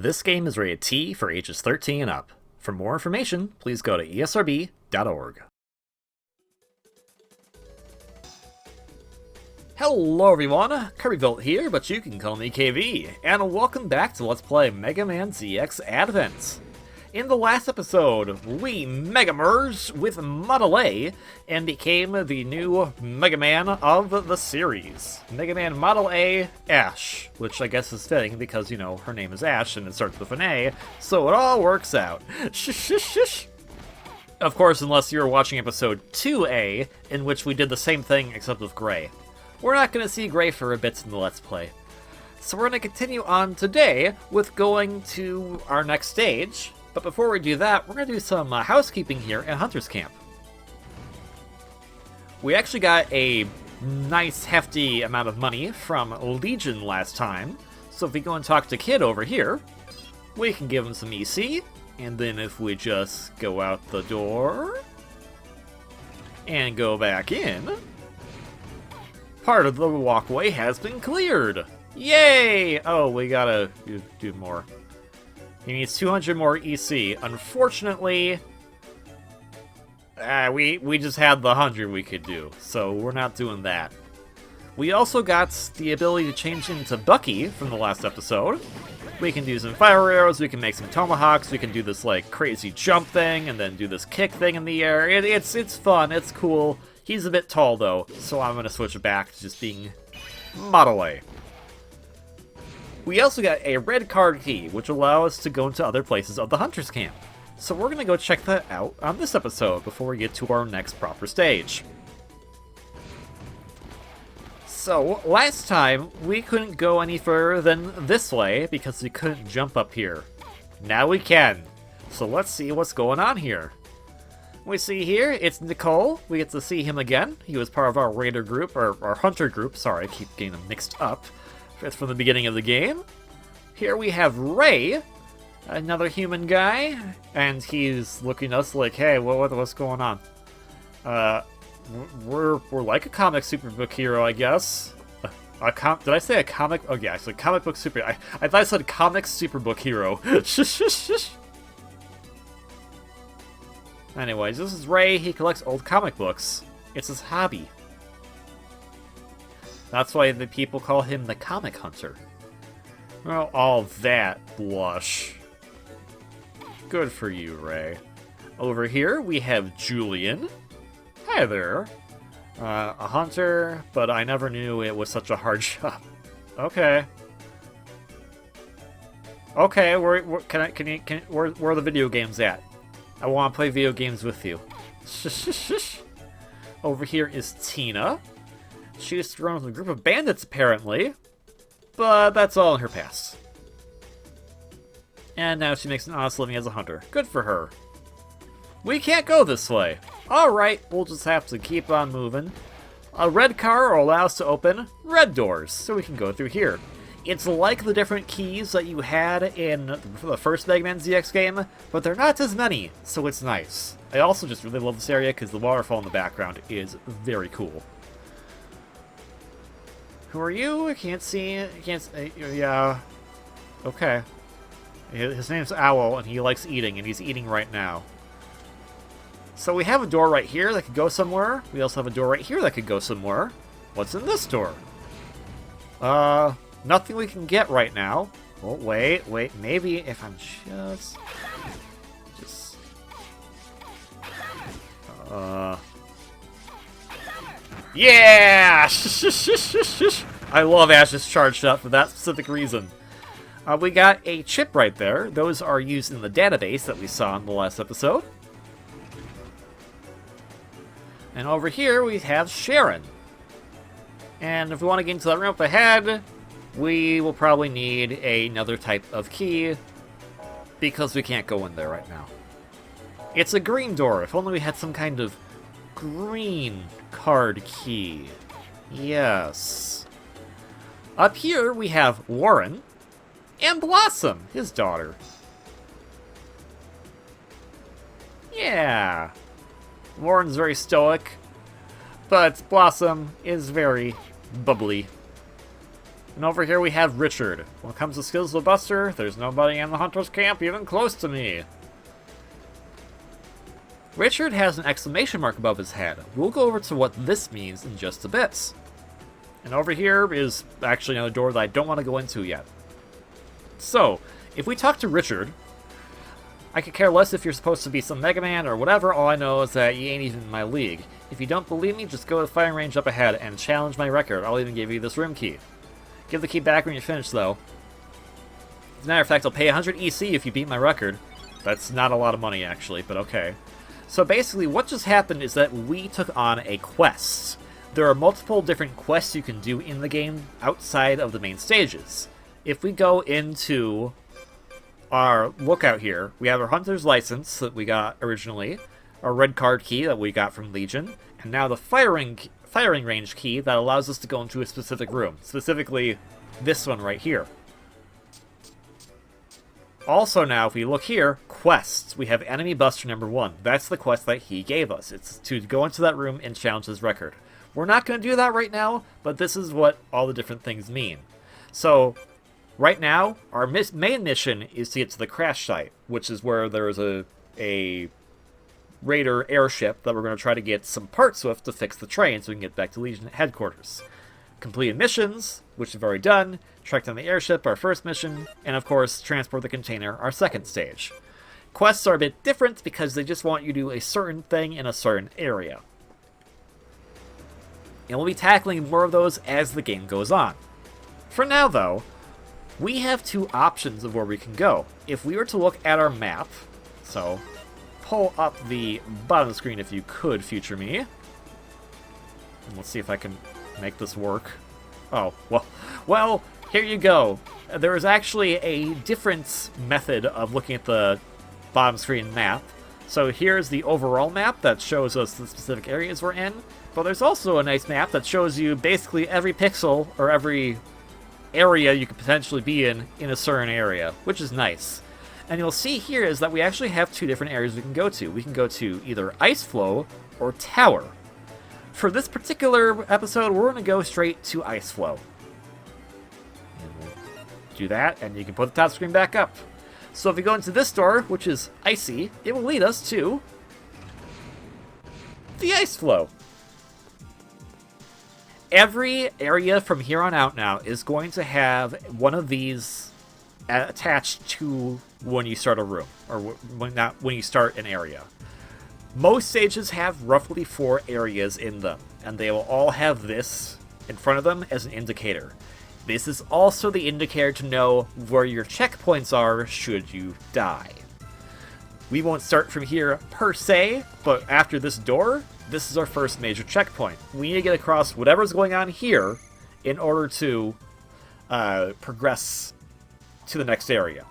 This game is rated T for ages 13 and up. For more information, please go to esrb.org. Hello everyone, KirbyVolt here, but you can call me KV, and welcome back to Let's Play Mega Man ZX Advent. In the last episode, we Mega Merged with Model A and became the new Mega Man of the series. Mega Man Model A Ashe, which I guess is fitting because, you know, her name is Ashe and it starts with an A, so it all works out. Shh. Of course, unless you're watching episode 2A, in which we did the same thing except with Gray. We're not going to see Gray for a bit in the Let's Play. So we're going to continue on today with going to our next stage. But before we do that, we're going to do some housekeeping here at Hunter's Camp. We actually got a nice hefty amount of money from Legion last time. So if we go and talk to Kid over here, we can give him some EC. And then if we just go out the door and go back in, part of the walkway has been cleared. Yay! Oh, we gotta do more. He needs 200 more EC. Unfortunately, we just had the 100 we could do, so we're not doing that. We also got the ability to change into Bucky from the last episode. We can do some fire arrows, we can make some tomahawks, we can do this like crazy jump thing, and then do this kick thing in the air. It's fun, it's cool. He's a bit tall though, so I'm gonna switch it back to just being Model A. We also got a red card key, which allows us to go into other places of the Hunter's Camp. So we're going to go check that out on this episode before we get to our next proper stage. So, last time, we couldn't go any further than this way because we couldn't jump up here. Now we can. So let's see what's going on here. We see here, it's Nicole. We get to see him again. He was part of our raider group, or our hunter group. Sorry, I keep getting them mixed up. It's from the beginning of the game. Here we have Ray, another human guy, and he's looking at us like, hey, what's going on? We're like a comic superbook hero, I guess. Did I say a comic? Oh yeah, I said comic book super. I thought I said comic superbook hero. Anyways, this is Ray. He collects old comic books. It's his hobby. That's why the people call him the Comic Hunter. Well, all that blush. Good for you, Ray. Over here, we have Julian. Hi there. A hunter, but I never knew it was such a hard job. Okay. Okay, where are the video games at? I want to play video games with you. Over here is Tina. She used to run with a group of bandits, apparently, but that's all in her past. And now she makes an honest living as a hunter. Good for her. We can't go this way. Alright, we'll just have to keep on moving. A red car will allow us to open red doors, so we can go through here. It's like the different keys that you had in the first Mega Man ZX game, but they're not as many, so it's nice. I also just really love this area because the waterfall in the background is very cool. Who are you? I can't see. Yeah. Okay. His name's Owl, and he likes eating, and he's eating right now. So we have a door right here that could go somewhere. We also have a door right here that could go somewhere. What's in this door? Nothing we can get right now. Oh, wait. Maybe if I'm just... Yeah! I love Ashe's charge shot for that specific reason. We got a chip right there. Those are used in the database that we saw in the last episode. And over here we have Sharon. And if we want to get into that room up ahead, we will probably need another type of key because we can't go in there right now. It's a green door. If only we had some kind of green card key. Yes. Up here we have Warren and Blossom, his daughter. Yeah. Warren's very stoic, but Blossom is very bubbly. And over here we have Richard. When it comes to skills of the Buster, there's nobody in the Hunter's camp even close to me. Richard has an exclamation mark above his head. We'll go over to what this means in just a bit. And over here is actually another door that I don't want to go into yet. So, if we talk to Richard, I could care less if you're supposed to be some Mega Man or whatever, all I know is that you ain't even in my league. If you don't believe me, just go to the firing range up ahead and challenge my record. I'll even give you this room key. Give the key back when you're finished, though. As a matter of fact, I'll pay 100 EC if you beat my record. That's not a lot of money, actually, but okay. So basically, what just happened is that we took on a quest. There are multiple different quests you can do in the game outside of the main stages. If we go into our lookout here, we have our Hunter's License that we got originally, our red card key that we got from Legion, and now the firing range key that allows us to go into a specific room, specifically this one right here. Also now, if we look here, quests. We have Enemy Buster number 1. That's the quest that he gave us. It's to go into that room and challenge his record. We're not going to do that right now, but this is what all the different things mean. So, right now, our main mission is to get to the crash site, which is where there is a Raider airship that we're going to try to get some parts with to fix the train so we can get back to Legion headquarters. Completed missions, which we've already done, track down the airship, our first mission, and of course, transport the container, our second stage. Quests are a bit different because they just want you to do a certain thing in a certain area. And we'll be tackling more of those as the game goes on. For now, though, we have two options of where we can go. If we were to look at our map, so pull up the bottom of the screen if you could, future me. And let's see if I can make this work. Oh, well, here you go. There is actually a different method of looking at the bottom screen map. So here's the overall map that shows us the specific areas we're in, but there's also a nice map that shows you basically every pixel or every area you could potentially be in a certain area, which is nice. And you'll see here is that we actually have two different areas we can go to. We can go to either Ice Floe or Tower. For this particular episode, we're going to go straight to Ice Floe. And we'll do that, and you can put the top screen back up. So if we go into this door, which is icy, it will lead us to the Ice Floe. Every area from here on out now is going to have one of these attached to when you start a room, or when you start an area. Most stages have roughly 4 areas in them, and they will all have this in front of them as an indicator. This is also the indicator to know where your checkpoints are should you die. We won't start from here per se, but after this door, this is our first major checkpoint. We need to get across whatever's going on here in order to progress to the next area.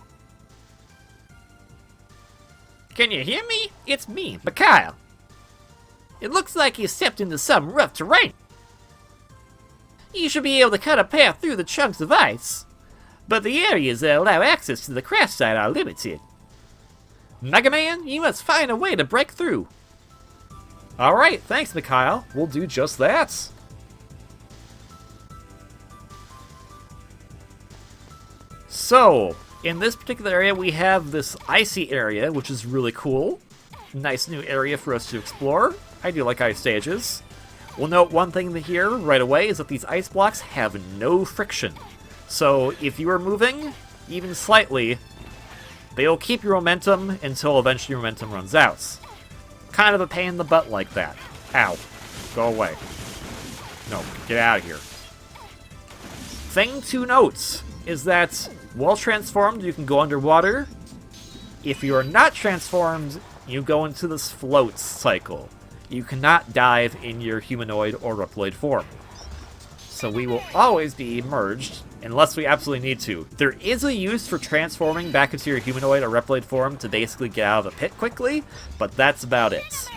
Can you hear me? It's me, Mikhail. It looks like you stepped into some rough terrain. You should be able to cut a path through the chunks of ice, but the areas that allow access to the crash site are limited. Mega Man, you must find a way to break through. Alright, thanks, Mikhail. We'll do just that. So, in this particular area, we have this icy area, which is really cool. Nice new area for us to explore. I do like ice stages. We'll note one thing here right away is that these ice blocks have no friction. So if you are moving, even slightly, they'll keep your momentum until eventually your momentum runs out. Kind of a pain in the butt like that. Ow. Go away. No, get out of here. Thing to note is that while transformed, you can go underwater. If you are not transformed, you go into this float cycle. You cannot dive in your humanoid or Reploid form. So we will always be merged, unless we absolutely need to. There is a use for transforming back into your humanoid or Reploid form to basically get out of the pit quickly, but that's about it.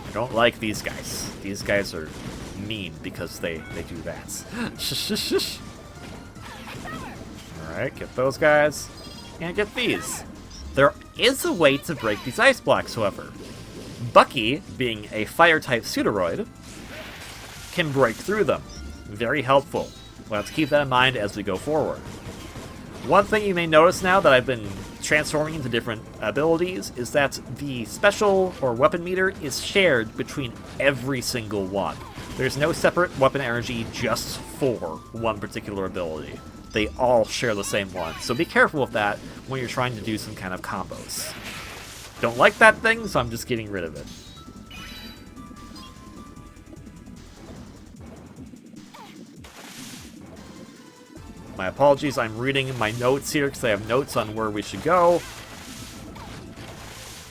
I don't like these guys. These guys are mean because they do that. Alright, get those guys. And get these. There is a way to break these ice blocks, however. Bucky, being a fire-type pseudoroid, can break through them. Very helpful. We'll have to keep that in mind as we go forward. One thing you may notice now that I've been transforming into different abilities is that the special or weapon meter is shared between every single one. There's no separate weapon energy just for one particular ability. They all share the same one, so be careful with that when you're trying to do some kind of combos. Don't like that thing, so I'm just getting rid of it. My apologies, I'm reading my notes here because I have notes on where we should go.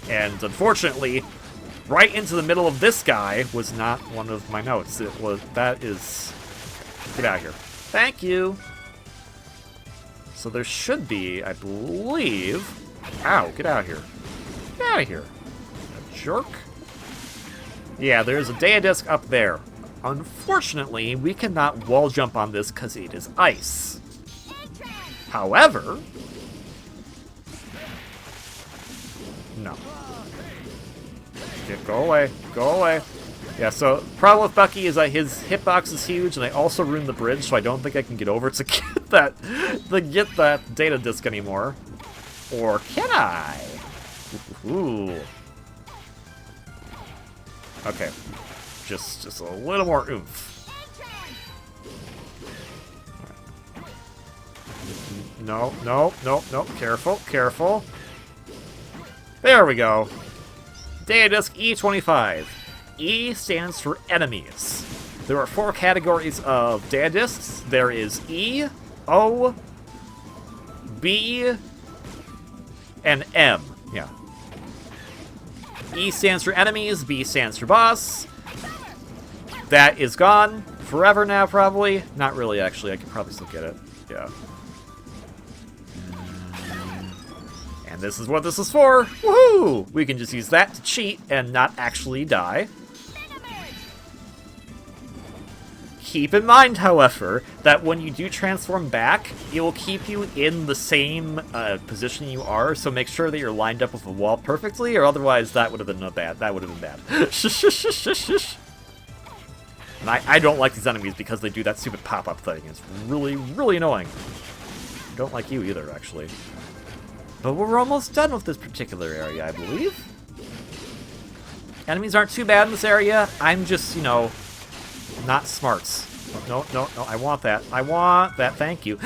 And unfortunately, right into the middle of this guy was not one of my notes. It was, that is... Get out of here. Thank you! So there should be, I believe... Ow, get out of here. Get out of here. A jerk. Yeah, there's a Daedisc up there. Unfortunately, we cannot wall jump on this because it is ice. However... No. Go away. Go away. Yeah, so problem with Bucky is that his hitbox is huge, and I also ruined the bridge, so I don't think I can get over to get that data disc anymore. Or can I? Ooh. Okay. Just a little more oomph. No, no, no, no. Careful, careful. There we go. Daedisc E25. E stands for enemies. There are 4 categories of Daediscs. There is E, O, B, and M. Yeah. E stands for enemies, B stands for boss. That is gone forever now, probably. Not really, actually. I can probably still get it. Yeah. And this is what this is for. Woohoo! We can just use that to cheat and not actually die. Keep in mind, however, that when you do transform back, it will keep you in the same position you are, so make sure that you're lined up with the wall perfectly, or otherwise that would have been bad. That would have been bad. And I don't like these enemies because they do that stupid pop-up thing. It's really, really annoying. I don't like you either, actually. But we're almost done with this particular area, I believe. Enemies aren't too bad in this area. I'm just, you know, not smarts. No, no, no, I want that. I want that, thank you.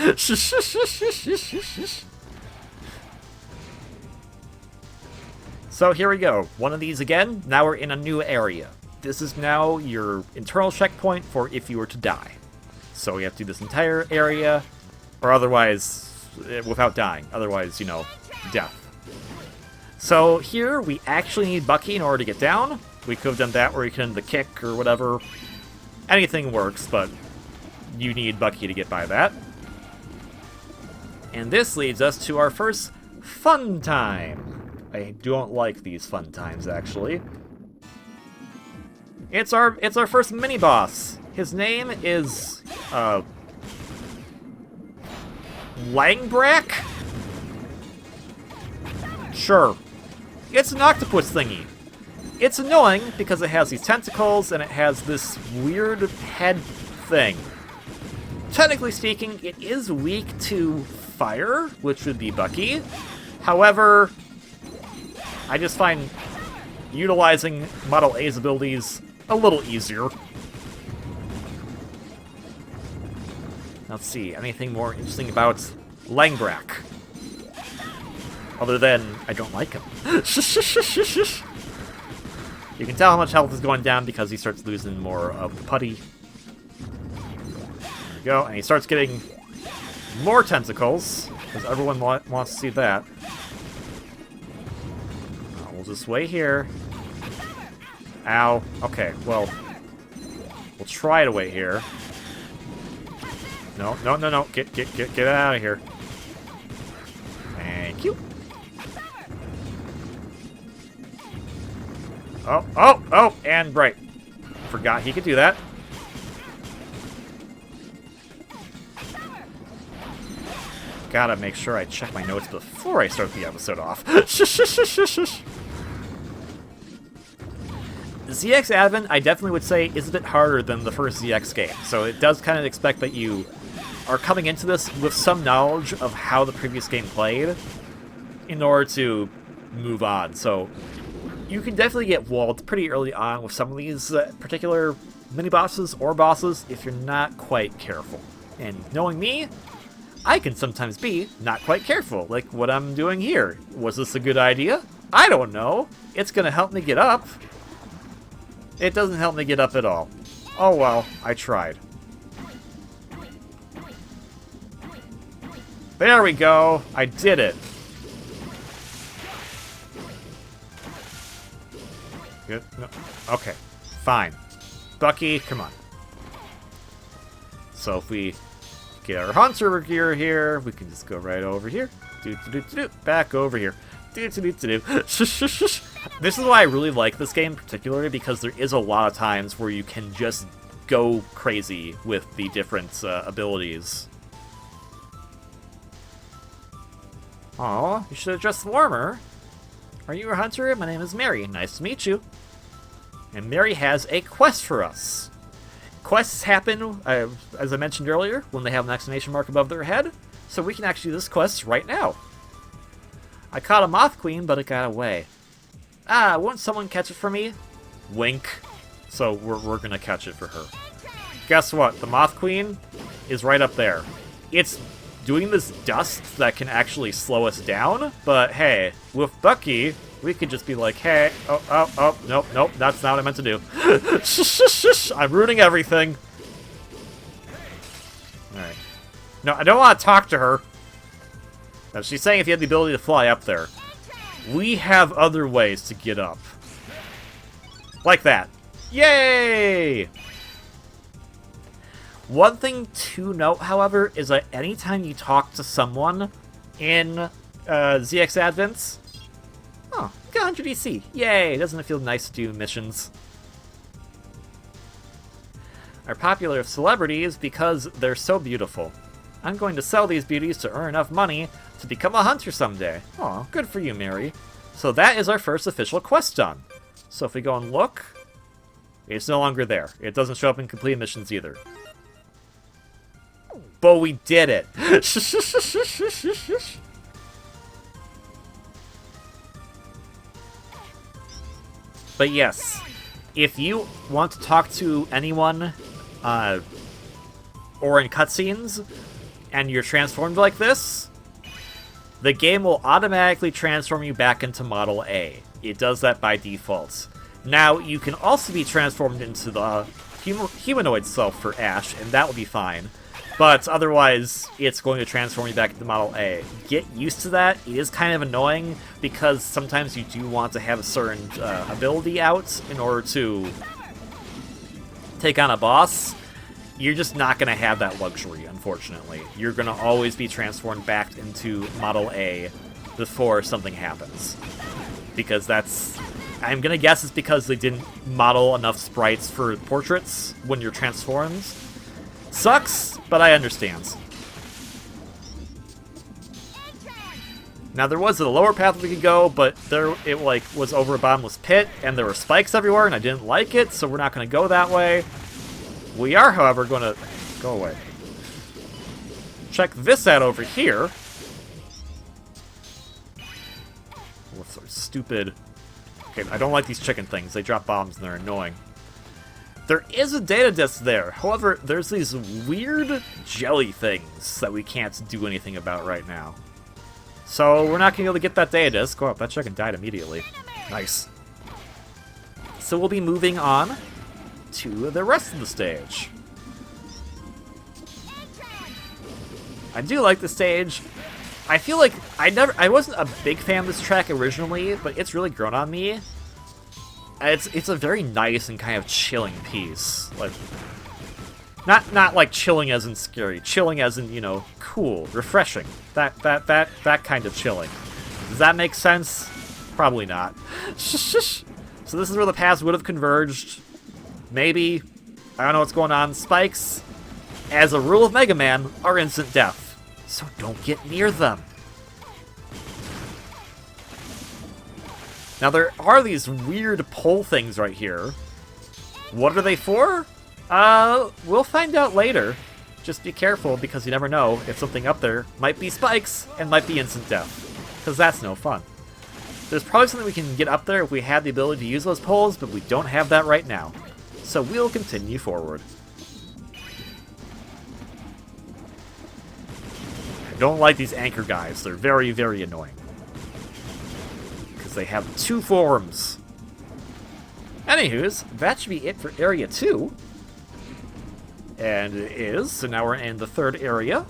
So here we go. One of these again. Now we're in a new area. This is now your internal checkpoint for if you were to die. So we have to do this entire area, or otherwise, without dying. Otherwise, you know, death. So here, we actually need Bucky in order to get down. We could have done that where you can end the kick or whatever. Anything works, but you need Bucky to get by that. And this leads us to our first fun time. I don't like these fun times, actually. It's our first mini-boss. His name is, Langbrak? Sure. It's an octopus thingy. It's annoying because it has these tentacles and it has this weird head thing. Technically speaking, it is weak to fire, which would be Bucky. However, I just find utilizing Model A's abilities a little easier. Let's see, anything more interesting about Langbrak? Other than, I don't like him. You can tell how much health is going down because he starts losing more of the putty. There we go, and he starts getting more tentacles, because everyone wants to see that. We'll just wait here. Ow. Okay, well, we'll try to wait here. No, no, no, no. Get out of here. Thank you. Oh, oh, oh, and right. Forgot he could do that. Gotta make sure I check my notes before I start the episode off. ZX Advent, I definitely would say, is a bit harder than the first ZX game, so it does kind of expect that you are coming into this with some knowledge of how the previous game played in order to move on. So you can definitely get walled pretty early on with some of these particular mini-bosses or bosses if you're not quite careful. And knowing me, I can sometimes be not quite careful, like what I'm doing here. Was this a good idea? I don't know. It's gonna help me get up. It doesn't help me get up at all. Oh well, I tried. There we go. I did it. Good. No. Okay. Fine. Bucky, come on. So if we get our hunter gear here, we can just go right over here. Back over here. This is why I really like this game particularly, because there is a lot of times where you can just go crazy with the different abilities. Aw, you should have dressed warmer. Are you a hunter? My name is Mary. Nice to meet you. And Mary has a quest for us. Quests happen, as I mentioned earlier, when they have an exclamation mark above their head, so we can actually do this quest right now. I caught a Moth Queen, but it got away. Ah, won't someone catch it for me? Wink. So we're gonna catch it for her. Guess what? The Moth Queen is right up there. It's doing this dust that can actually slow us down, but hey, with Bucky, we could just be like, hey, nope, that's not what I meant to do. I'm ruining everything. Alright. No, I don't want to talk to her. Now, she's saying if you had the ability to fly up there. We have other ways to get up. Like that. Yay! One thing to note, however, is that anytime you talk to someone in ZX Advents, oh, got 100 EC. Yay! Doesn't it feel nice to do missions? Are popular celebrities because they're so beautiful. I'm going to sell these beauties to earn enough money to become a hunter someday. Aw, good for you, Mary. So that is our first official quest done. So if we go and look, it's no longer there. It doesn't show up in complete missions either. But we did it! But yes, if you want to talk to anyone, or in cutscenes, and you're transformed like this, the game will automatically transform you back into Model A. It does that by default. Now, you can also be transformed into the humanoid self for Ashe, and that will be fine. But otherwise, it's going to transform you back into Model A. Get used to that. It is kind of annoying, because sometimes you do want to have a certain ability out in order to take on a boss. You're just not going to have that luxury, unfortunately. You're going to always be transformed back into Model A before something happens. Because that's... I'm going to guess it's because they didn't model enough sprites for portraits when you're transformed. Sucks, but I understand. Now, there was a lower path we could go, but it was over a bottomless pit, and there were spikes everywhere, and I didn't like it, so we're not going to go that way. We are, however, going to... Go away. Check this out over here. What's sort of stupid... Okay, I don't like these chicken things. They drop bombs, and they're annoying. There is a data disk there. However, there's these weird jelly things that we can't do anything about right now. So we're not going to be able to get that data disk. Oh, that chicken died immediately. Nice. So we'll be moving on to the rest of the stage. I do like the stage. I feel like I wasn't a big fan of this track originally, but it's really grown on me. It's a very nice and kind of chilling piece. Like, not like chilling as in scary, chilling as in, you know, cool, refreshing. That kind of chilling. Does that make sense? Probably not. So this is where the paths would have converged. Maybe. I don't know what's going on. Spikes, as a rule of Mega Man, are instant death. So don't get near them. Now, there are these weird pole things right here. What are they for? We'll find out later. Just be careful, because you never know if something up there might be spikes and might be instant death. Because that's no fun. There's probably something we can get up there if we had the ability to use those poles, but we don't have that right now. So we'll continue forward. I don't like these anchor guys. They're very, very annoying. Because they have 2 forms. Anywho's, that should be it for Area 2. And it is, so now we're in the 3rd area.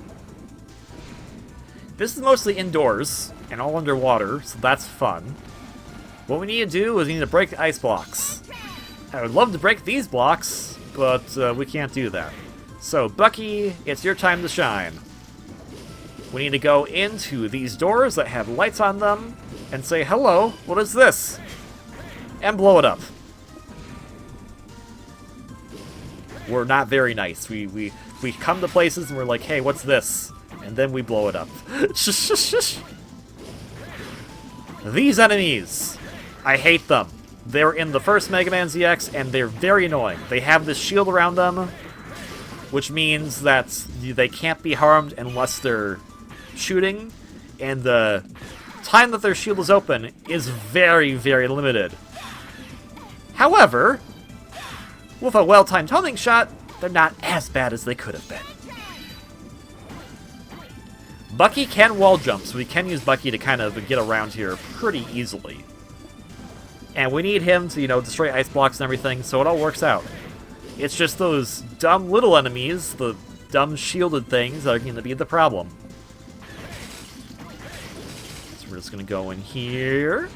This is mostly indoors, and all underwater, so that's fun. What we need to do is we need to break the ice blocks. I would love to break these blocks, but we can't do that. So, Bucky, it's your time to shine. We need to go into these doors that have lights on them, and say, hello, what is this? And blow it up. We're not very nice. We come to places and we're like, hey, what's this? And then we blow it up. These enemies, I hate them. They're in the first Mega Man ZX, and they're very annoying. They have this shield around them, which means that they can't be harmed unless they're shooting, and the time that their shield is open is very, very limited. However, with a well-timed homing shot, they're not as bad as they could have been. Bucky can wall jump, so we can use Bucky to kind of get around here pretty easily. And we need him to, destroy ice blocks and everything, so it all works out. It's just those dumb little enemies, the dumb shielded things, that are going to be the problem. So we're just going to go in here,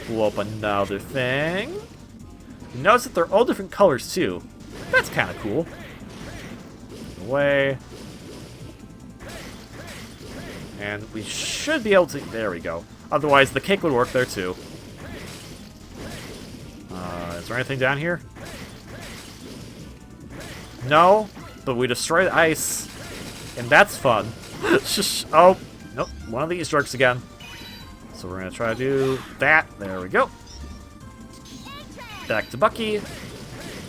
blow up another thing. You notice that they're all different colors, too. That's kind of cool. Away. And we should be able to... There we go. Otherwise, the cake would work there, too. Is there anything down here? No, but we destroy the ice, and that's fun. Oh, nope, one of these jerks again. So we're going to try to do that. There we go. Back to Bucky.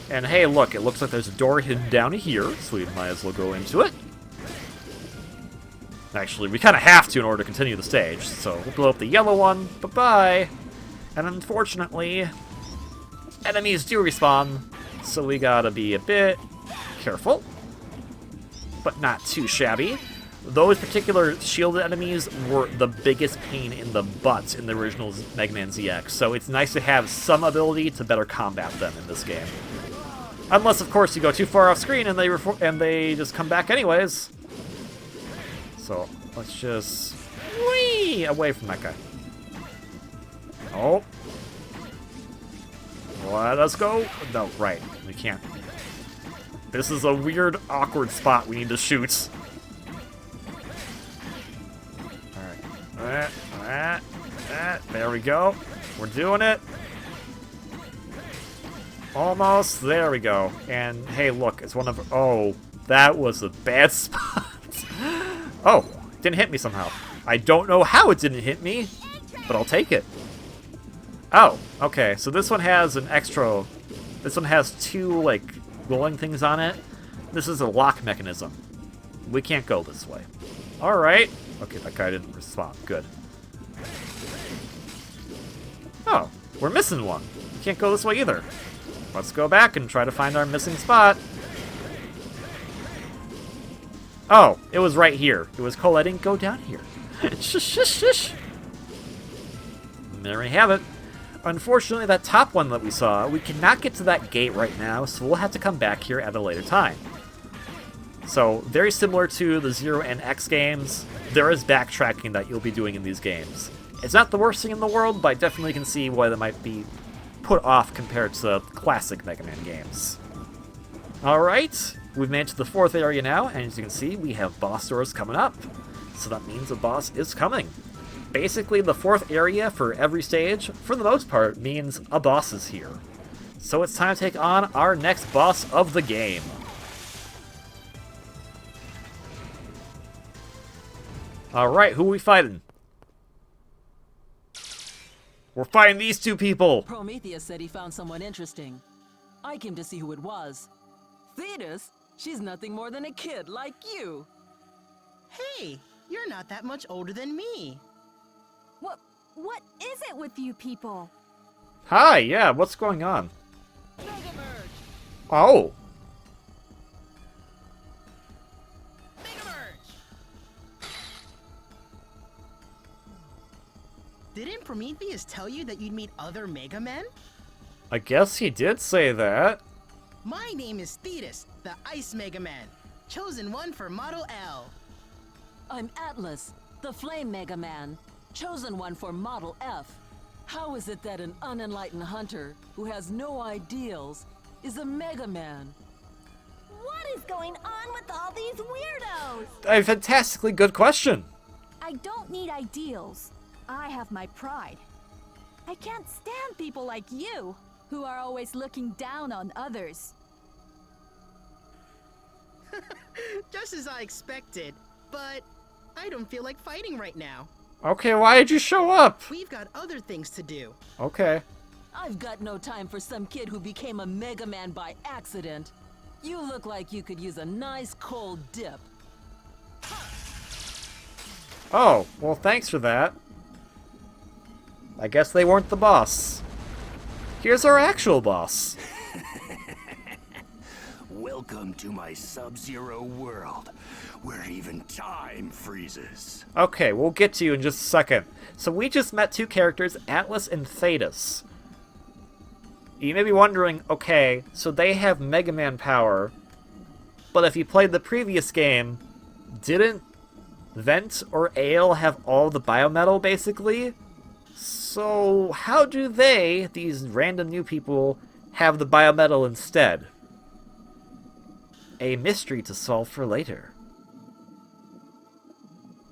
And hey, look, it looks like there's a door hidden down here, so we might as well go into it. Actually, we kind of have to in order to continue the stage, so we'll blow up the yellow one. Bye-bye. And unfortunately, enemies do respawn, so we gotta be a bit careful, but not too shabby. Those particular shielded enemies were the biggest pain in the butt in the original Mega Man ZX, so it's nice to have some ability to better combat them in this game. Unless, of course, you go too far off screen and they just come back anyways. So let's just whee away from that guy. Oh, let us go. No, right, we can't. This is a weird, awkward spot we need to shoot. Alright. There we go. We're doing it. Almost. There we go. And hey, look, it's one of... Oh, that was a bad spot. Oh, it didn't hit me somehow. I don't know how it didn't hit me, but I'll take it. Oh, okay. So this one has an extra... This one has 2, like, rolling things on it. This is a lock mechanism. We can't go this way. Alright. Okay, that guy didn't respond. Good. Oh, we're missing one. We can't go this way either. Let's go back and try to find our missing spot. Oh, it was right here. It was cool I didn't go down here. Shush, shush, shush. There we have it. Unfortunately, that top one that we saw, we cannot get to that gate right now, so we'll have to come back here at a later time. So, very similar to the Zero and X games, there is backtracking that you'll be doing in these games. It's not the worst thing in the world, but I definitely can see why that might be put off compared to the classic Mega Man games. Alright, we've made it to the 4th area now, and as you can see, we have boss doors coming up. So that means a boss is coming. Basically, the 4th area for every stage, for the most part, means a boss is here. So it's time to take on our next boss of the game. Alright, who are we fighting? We're fighting these two people. Prometheus said he found someone interesting. I came to see who it was. Thetis? She's nothing more than a kid like you. Hey, you're not that much older than me. What is it with you people? Hi, yeah, what's going on? Mega Merge! Oh. Mega Merge! Didn't Prometheus tell you that you'd meet other Mega Men? I guess he did say that. My name is Thetis, the Ice Mega Man, chosen one for Model L. I'm Atlas, the Flame Mega Man, chosen one for Model F. How is it that an unenlightened hunter who has no ideals is a Mega Man? What is going on with all these weirdos? A fantastically good question. I don't need ideals. I have my pride. I can't stand people like you, who are always looking down on others. Just as I expected, but I don't feel like fighting right now. Okay, why did you show up? We've got other things to do. Okay. I've got no time for some kid who became a Mega Man by accident. You look like you could use a nice cold dip. Oh, well, thanks for that. I guess they weren't the boss. Here's our actual boss. Welcome to my Sub-Zero world, where even time freezes. Okay, we'll get to you in just a second. So we just met two characters, Atlas and Thetis. You may be wondering, okay, so they have Mega Man power, but if you played the previous game, didn't Vent or Ale have all the biometal, basically? So how do they, these random new people, have the biometal instead? A mystery to solve for later.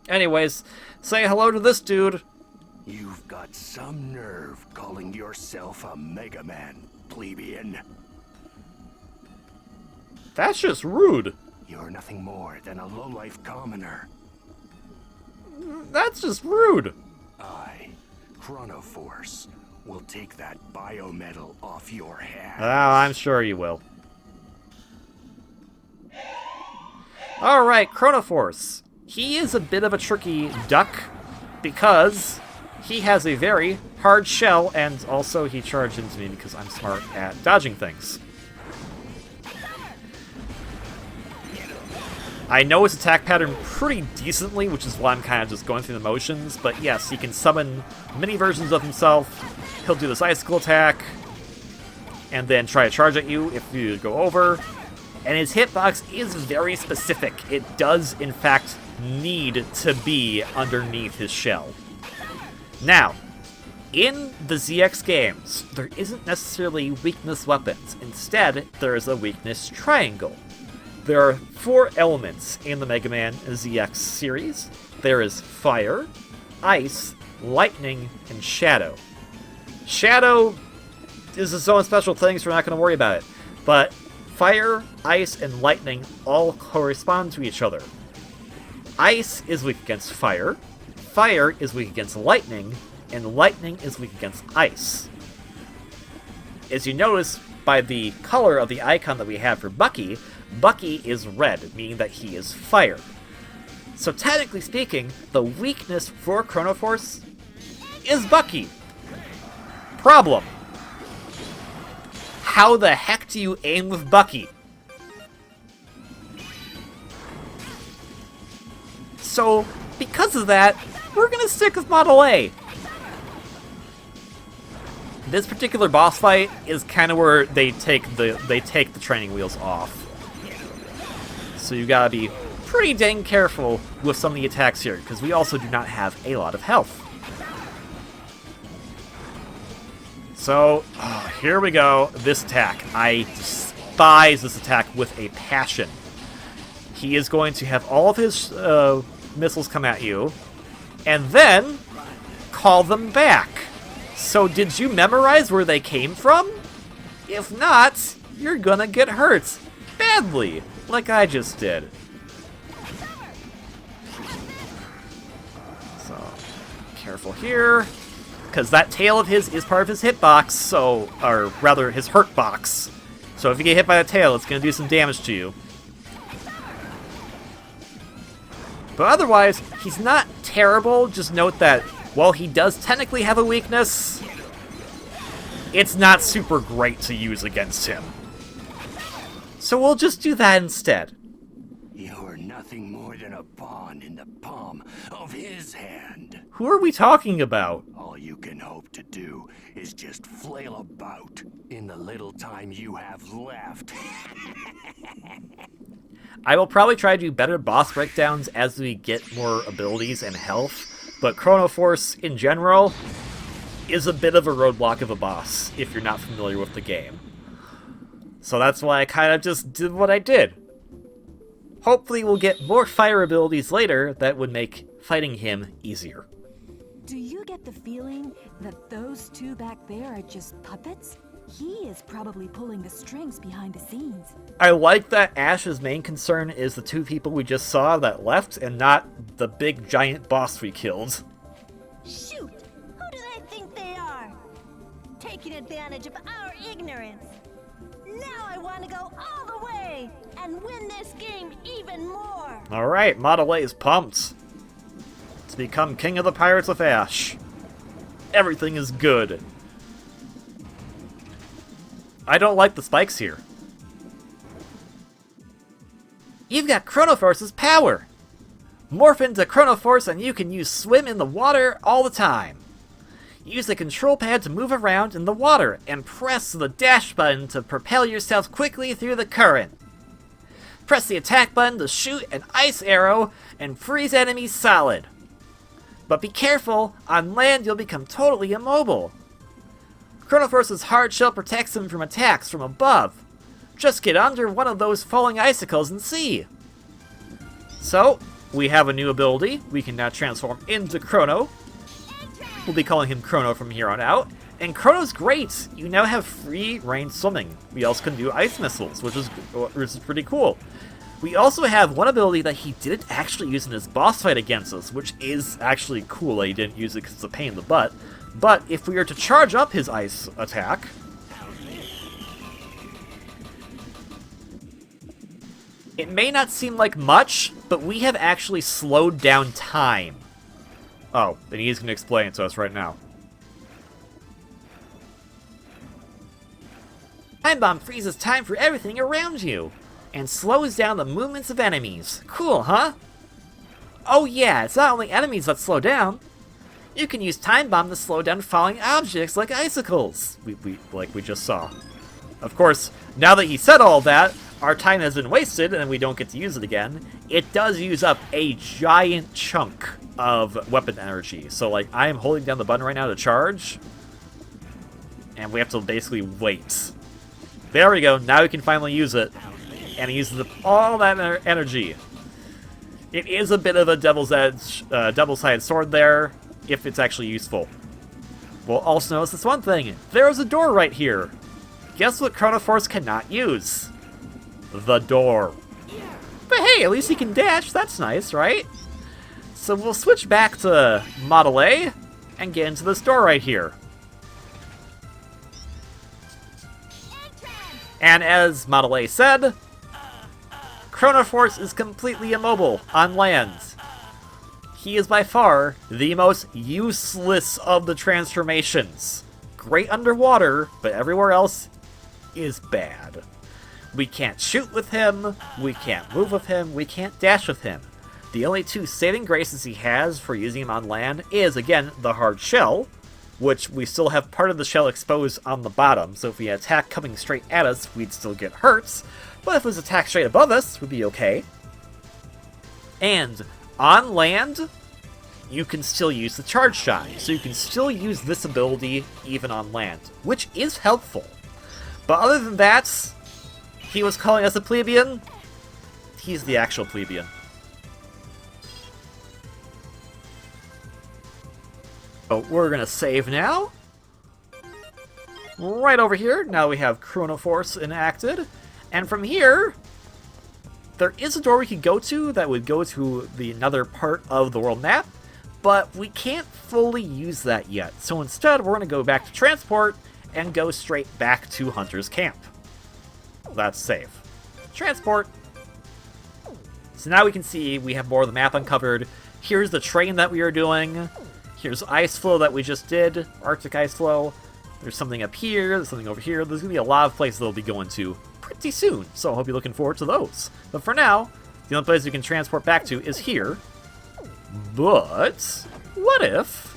Anyways, say hello to this dude. You've got some nerve calling yourself a Mega Man, plebeian. That's just rude. You're nothing more than a low-life commoner. That's just rude. I, Chrono Force, will take that biometal off your hands. Oh, I'm sure you will. Alright, Chrono Force. He is a bit of a tricky duck because he has a very hard shell, and also he charged into me because I'm smart at dodging things. I know his attack pattern pretty decently, which is why I'm kind of just going through the motions, but yes, he can summon mini versions of himself. He'll do this icicle attack, and then try to charge at you if you go over. And his hitbox is very specific. It does, in fact, need to be underneath his shell. Now, in the ZX games, there isn't necessarily weakness weapons. Instead, there is a weakness triangle. There are 4 elements in the Mega Man ZX series. There is fire, ice, lightning, and shadow. Shadow is its own special thing, so we're not going to worry about it. But fire, ice, and lightning all correspond to each other. Ice is weak against fire, fire is weak against lightning, and lightning is weak against ice. As you notice by the color of the icon that we have for Bucky, Bucky is red, meaning that he is fire. So technically speaking, the weakness for Chrono Force is Bucky. Problem. How the heck do you aim with Bucky? So, because of that, we're gonna stick with Model A. This particular boss fight is kind of where they take the training wheels off. So you gotta be pretty dang careful with some of the attacks here, because we also do not have a lot of health. So, here we go. This attack. I despise this attack with a passion. He is going to have all of his missiles come at you, and then call them back. So did you memorize where they came from? If not, you're gonna get hurt. Badly, like I just did. So, careful here. because that tail of his is part of his hitbox, so, or rather, his hurt box. So if you get hit by the tail, it's going to do some damage to you. But otherwise, he's not terrible. Just note that while he does technically have a weakness, it's not super great to use against him. So we'll just do that instead. You're nothing more than a pawn in the palm of his hand. Who are we talking about? All you can hope to do is just flail about in the little time you have left. I will probably try to do better boss breakdowns as we get more abilities and health, but Chrono Force in general is a bit of a roadblock of a boss if you're not familiar with the game. So that's why I kind of just did what I did. Hopefully we'll get more fire abilities later that would make fighting him easier. Do you get the feeling that those two back there are just puppets? He is probably pulling the strings behind the scenes. I like that Ashe's main concern is the two people we just saw that left and not the big giant boss we killed. Shoot! Who do they think they are? Taking advantage of our ignorance. Now I want to go all the way and win this game even more. Alright, Model A is pumped to become King of the Pirates of Ashe. Everything is good. I don't like the spikes here. You've got Chrono Force's power! Morph into Chrono Force and you can use swim in the water all the time. Use the control pad to move around in the water and press the dash button to propel yourself quickly through the current. Press the attack button to shoot an ice arrow and freeze enemies solid. But be careful, on land you'll become totally immobile. Chrono Force's hard shell protects him from attacks from above. Just get under one of those falling icicles and see. So, we have a new ability. We can now transform into Chrono. We'll be calling him Chrono from here on out. And Chrono's great! You now have free range swimming. We also can do ice missiles, which is pretty cool. We also have one ability that he didn't actually use in his boss fight against us, which is actually cool that he didn't use it because it's a pain in the butt. But if we were to charge up his ice attack, it may not seem like much, but we have actually slowed down time. Oh, and he's going to explain it to us right now. Time Bomb freezes time for everything around you, and slows down the movements of enemies. Cool, huh? Oh yeah, it's not only enemies that slow down. You can use Time Bomb to slow down falling objects like icicles, like we just saw. Of course, now that he said all that, our time has been wasted and we don't get to use it again. It does use up a giant chunk of weapon energy. So like, I am holding down the button right now to charge, and we have to basically wait. There we go, now we can finally use it. And he uses up all that energy. It is a bit of a devil's edge, double-sided sword there, if it's actually useful. We'll also notice this one thing. There's a door right here. Guess what Chrono Force cannot use? The door. But hey, at least he can dash. That's nice, right? So we'll switch back to Model A and get into this door right here. And as Model A said, Chrono Force is completely immobile on land. He is by far the most useless of the transformations. Great underwater, but everywhere else is bad. We can't shoot with him, we can't move with him, we can't dash with him. The only two saving graces he has for using him on land is, again, the hard shell, which we still have part of the shell exposed on the bottom, so if we had attack coming straight at us, we'd still get hurt, but if it was attack straight above us, we'd be okay. And on land, you can still use the charge shot, so you can still use this ability even on land, which is helpful. But other than that, he was calling us a plebeian. He's the actual plebeian. So we're gonna save now. Right over here, now we have Chrono Force enacted. And from here, there is a door we could go to that would go to another part of the world map. but we can't fully use that yet. So instead, we're going to go back to transport and go straight back to Hunter's Camp. That's safe. Transport. So now we can see we have more of the map uncovered. Here's the train that we are doing. Here's Ice Floe that we just did, Arctic Ice Floe. There's something up here, there's something over here. There's going to be a lot of places that we'll be going to pretty soon, so I hope you're looking forward to those. But for now, the only place we can transport back to is here. But what if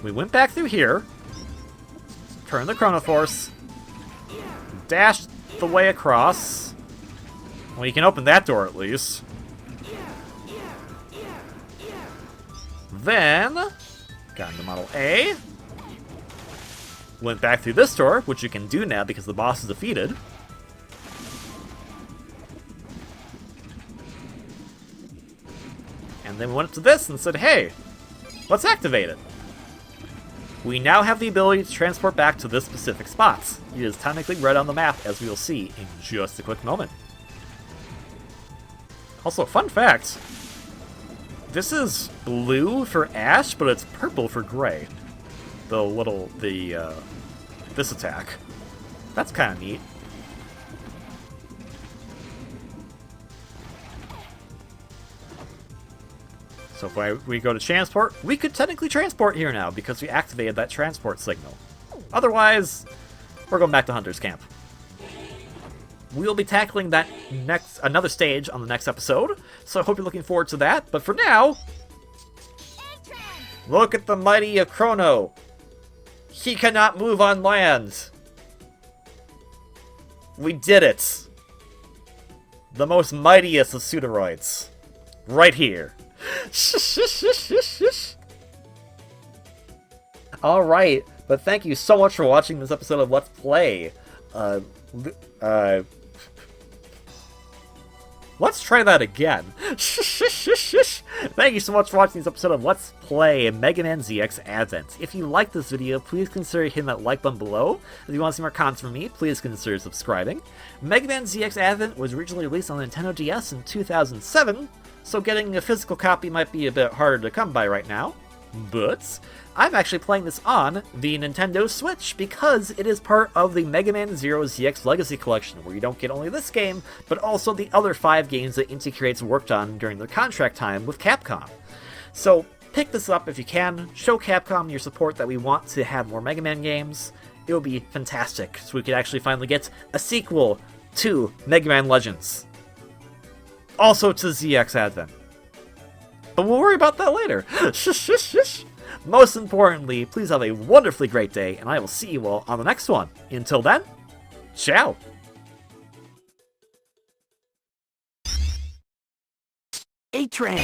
we went back through here, turned the Chrono Force, dashed the way across. Well, you can open that door at least. Then got into Model A. Went back through this door, which you can do now because the boss is defeated. And then we went up to this and said, hey, let's activate it. We now have the ability to transport back to this specific spot. It is technically right on the map, as we will see in just a quick moment. Also, fun fact, this is blue for Ashe, but it's purple for Gray. This attack. That's kind of neat. So if we go to transport, we could technically transport here now because we activated that transport signal. Otherwise, we're going back to Hunter's Camp. We'll be tackling that another stage on the next episode, so I hope you're looking forward to that. But for now, look at the mighty of Chrono. He cannot move on land. We did it. The most mightiest of pseudoroids. Right here. Alright, but thank you so much for watching this episode of Let's Play. Let's try that again. Thank you so much for watching this episode of Let's Play Mega Man ZX Advent. If you liked this video, please consider hitting that like button below. If you want to see more content from me, please consider subscribing. Mega Man ZX Advent was originally released on the Nintendo DS in 2007, so getting a physical copy might be a bit harder to come by right now. But I'm actually playing this on the Nintendo Switch because it is part of the Mega Man Zero ZX Legacy Collection, where you don't get only this game, but also the other 5 games that Inti Creates worked on during their contract time with Capcom. So pick this up if you can, show Capcom your support that we want to have more Mega Man games. It would be fantastic, so we could actually finally get a sequel to Mega Man Legends. Also to ZX Advent. But we'll worry about that later. Most importantly, please have a wonderfully great day, and I will see you all on the next one. Until then, ciao! A-Train!